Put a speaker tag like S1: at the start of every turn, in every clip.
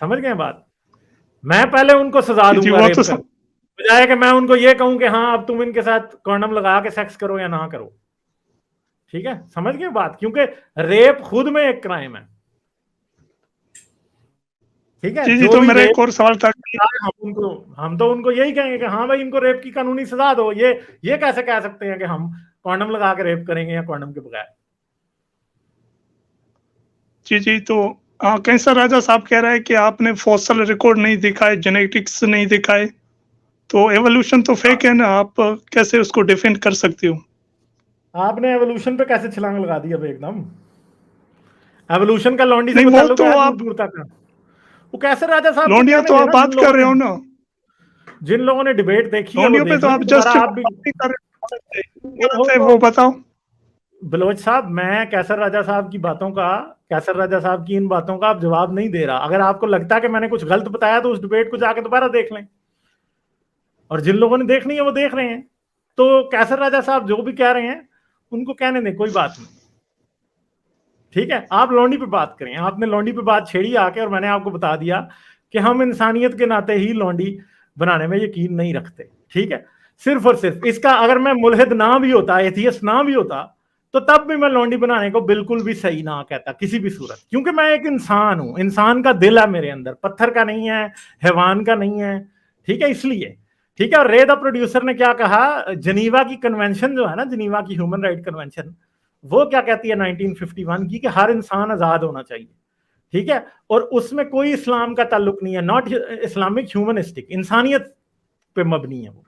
S1: समझ गए बात? मैं पहले उनको सजा
S2: जी,
S1: दूंगा
S2: वो
S1: रेप
S2: तो
S1: कर,
S2: सब
S1: बजाय कि मैं उनको ये कहूं कि हाँ अब तुम इनके साथ कॉन्डम लगा के सेक्स करो या ना करो। ठीक है, समझ गए बात? क्योंकि रेप खुद में एक क्राइम है। ठीक है,
S2: जी, जी,
S1: जो
S2: तो
S1: भी
S2: मेरा
S1: रेप
S2: एक और सवाल था कि
S1: हम तो उनको यही कहेंगे कि हाँ भाई इनको रेप की कानूनी सजा दो। ये कैसे कह सकते हैं कि हम कॉन्डम लगा के रेप करेंगे या कॉन्डम के बगैर?
S2: जी, जी, तो कैंसर राजा साहब कह रहा है कि आपने फॉसिल रिकॉर्ड नहीं दिखाए, जेनेटिक्स नहीं दिखाए, तो एवोल्यूशन तो फेक है ना, आप कैसे उसको डिफेंड कर सकते हो?
S1: आपने एवोल्यूशन पे कैसे छलांग लगा दी अब एकदम? एवोल्यूशन का लॉन्डी से
S2: नहीं,
S1: कोई
S2: वो
S1: ताल्लुक
S2: तो
S1: है दूर
S2: आप
S1: दूर तक? वो कैसे राजा साहब तो
S2: लौंडिया
S1: कहने
S2: तो
S1: देना,
S2: आप बात कर रहे हो ना,
S1: जिन लोगों ने डिबेट देखी है वो
S2: लौंडियों पे
S1: देख
S2: तो
S1: लें
S2: आप
S1: कि दोबारा
S2: जस्ट
S1: आप भी।
S2: नहीं कर रहे हो, गलत है
S1: ओहो,
S2: वो बताओ।
S1: बलोच साहब, मैं कैसर राजा साहब की बातों का, कैसर राजा साहब की इन बातों का आप जवाब नहीं दे रहा। अगर आपको लगता है कि मैंने कुछ गलत बताया तो उस डिबेट को जाके दोबारा देख लें, और जिन लोगों ने देखनी है वो देख रहे हैं। तो कैसर राजा साहब जो भी कह रहे हैं उनको कहने दें, कोई बात नहीं। ठीक है, आप लौंडी पे बात करें। आपने लौंडी पे बात छेड़ी आके, और मैंने आपको बता दिया कि हम इंसानियत के नाते ही लौंडी बनाने में यकीन नहीं रखते। ठीक है, सिर्फ और सिर्फ इसका, अगर मैं मुल्हिद ना भी होता, एथियस्ट ना भी होता, तो तब भी मैं लौंडी बनाने को बिल्कुल भी सही ना कहता किसी भी सूरत, क्योंकि मैं एक इंसान हूं। इंसान का दिल है मेरे अंदर, पत्थर का नहीं है, हैवान का नहीं है। ठीक है, इसलिए। ठीक है, और रे द प्रोड्यूसर ने क्या कहा, जनीवा की कन्वेंशन जो है ना, जनीवा की ह्यूमन राइट कन्वेंशन, वो क्या कहती है 1951 की, कि हर इंसान आजाद होना चाहिए। ठीक है, और उसमें कोई इस्लाम का ताल्लुक नहीं है, नॉट इस्लामिक, ह्यूमनिस्टिक, इंसानियत पे मबनी है वो।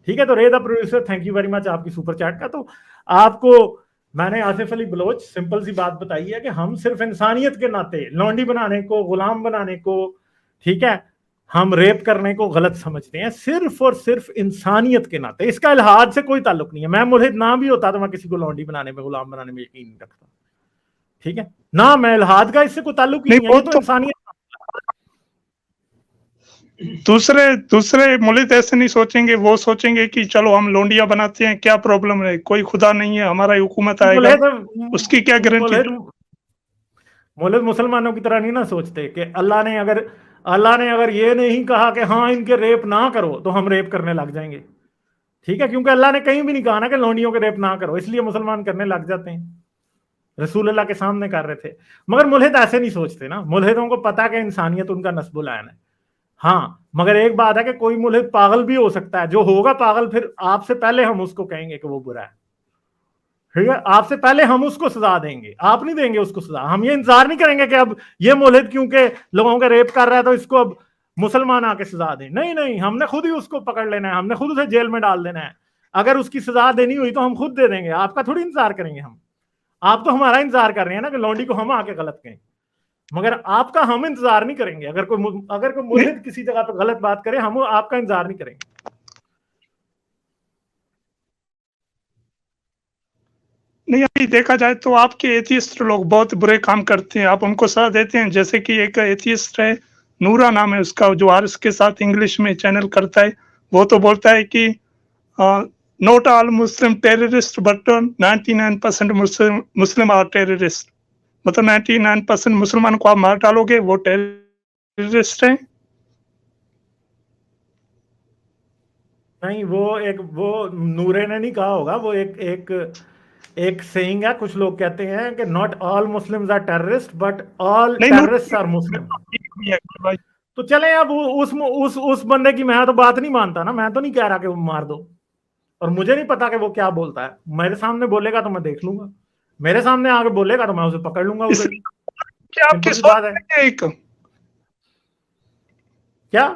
S1: ठीक है, तो रे the producer, thank you very much आपकी सुपर चैट का। तो आपको मैंने आसिफ अली बलोच सिंपल सी बात बताई है कि हम सिर्फ इंसानियत के नाते लौंडी बनाने को, गुलाम बनाने को, ठीक है, हम रेप करने को गलत समझते हैं, सिर्फ और सिर्फ इंसानियत के नाते। इसका इल्हाद से कोई ताल्लुक नहीं है। मैं मुल्हिद ना भी होता तो मैं किसी को लौंडी बनाने में, गुलाम बनाने में यकीन नहीं रखता। ठीक है ना, मैं इल्हाद का इससे कोई ताल्लुक ही
S2: नहीं,
S1: नहीं है,
S2: वो
S1: ये तो
S2: तो
S1: इंसानियत।
S2: दूसरे दूसरे मुल्क ऐसे नहीं सोचेंगे, वो सोचेंगे कि चलो हम लोंडिया बनाते हैं, क्या प्रॉब्लम है, कोई खुदा नहीं है, हमारा हुकूमत आएगा, उसकी क्या गारंटी?
S1: मुल्हिद मुसलमानों की तरह नहीं ना सोचते कि अल्लाह ने अगर ये नहीं कहा कि हाँ इनके रेप ना करो तो हम रेप करने लग जाएंगे। ठीक है, क्योंकि अल्लाह ने कहीं भी नहीं कहा ना कि लौंडियों के रेप ना करो, इसलिए मुसलमान करने लग जाते हैं। रसूल अल्लाह के सामने कर रहे थे। मगर मुल्हिद ऐसे नहीं सोचते ना, मुल्हिदों को पता कि इंसानियत उनका नस्बुल आयन है। हाँ, मगर एक बात है कि कोई मुल्हिद पागल भी हो सकता है, जो होगा पागल फिर आपसे पहले हम उसको कहेंगे कि वो बुरा है। ठीक है, आपसे पहले हम उसको सजा देंगे, आप नहीं देंगे उसको सजा। हम ये इंतजार नहीं करेंगे कि अब ये मुल्हिद क्योंकि लोगों के रेप कर रहा है तो इसको अब मुसलमान आके सजा दें। नहीं नहीं, हमने खुद ही उसको पकड़ लेना है, हमने खुद उसे जेल में डाल देना है। अगर उसकी सजा देनी हुई तो हम खुद दे देंगे, आपका थोड़ी इंतजार करेंगे हम। आप तो हमारा इंतजार कर रहे हैं ना कि लौंडी को हम आके गलत कहें, मगर आपका हम इंतजार नहीं करेंगे। अगर कोई मुल्हिद किसी जगह पर गलत बात करे, हम आपका इंतजार नहीं करेंगे।
S2: नहीं, अभी देखा जाए तो आपके एथियस्ट लोग बहुत बुरे काम करते हैं, आप उनको सजा देते हैं। जैसे कि एक एथियस्ट है, नूरा नाम है उसका, जो आरएस के साथ इंग्लिश में चैनल करता है, वो तो बोलता है कि not all Muslim terrorist but 99% Muslim are terrorist. मतलब 99% मुसलमान को आप मार डालोगे वो टेररिस्ट है।
S1: नहीं, वो नूरे ने नहीं कहा होगा, वो एक सेइंग है। कुछ लोग कहते हैं कि not all Muslims are terrorist but all terrorist are Muslim. तो चले अब उस बंदे की मैं तो बात नहीं मानता ना, मैं तो नहीं कह रहा कि वो मार दो, और मुझे नहीं पता कि वो क्या बोलता है। मेरे सामने बोलेगा तो मैं देख लूंगा, मेरे सामने आके बोलेगा तो मैं उसे पकड़ लूंगा उधर।
S2: क्या आपकी
S1: सिंपल सी बात है।
S2: सोच है एक
S1: क्या?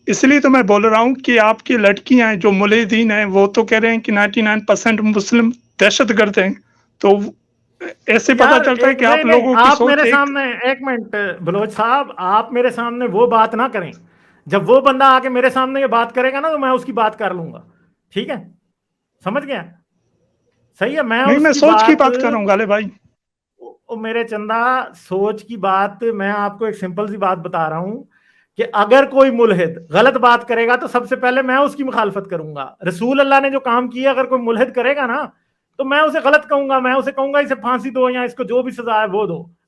S2: इसलिए तो मैं बोल रहा हूँ कि आपकी लड़कियां हैं जो मुलहीदीन हैं, वो तो कह रहे हैं कि 99% मुस्लिम दहशतगर्द हैं। तो ऐसे पता चलता है कि आप लोगों की
S1: आप
S2: सोच
S1: मेरे सामने, एक मिनट बलोच साहब, आप मेरे सामने वो बात ना करें। जब वो बंदा आके मेरे सामने ये बात करेगा ना तो मैं उसकी बात कर लूंगा। ठीक है, समझ गया? सही है,
S2: नहीं, मैं सोच की बात कर रहा हूँ गाले भाई।
S1: मेरे चंदा, सोच की बात, मैं आपको एक सिंपल सी बात बता रहा हूं कि अगर कोई मुल्हिद गलत बात करेगा तो सबसे पहले मैं उसकी मुखालफत करूंगा। रसूल अल्लाह ने जो काम किया, अगर कोई मुल्हिद करेगा ना तो मैं उसे गलत कहूंगा, मैं उसे कहूंगा इसे फांसी दो या इसको जो भी सजा है वो दो।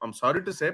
S3: I'm sorry to say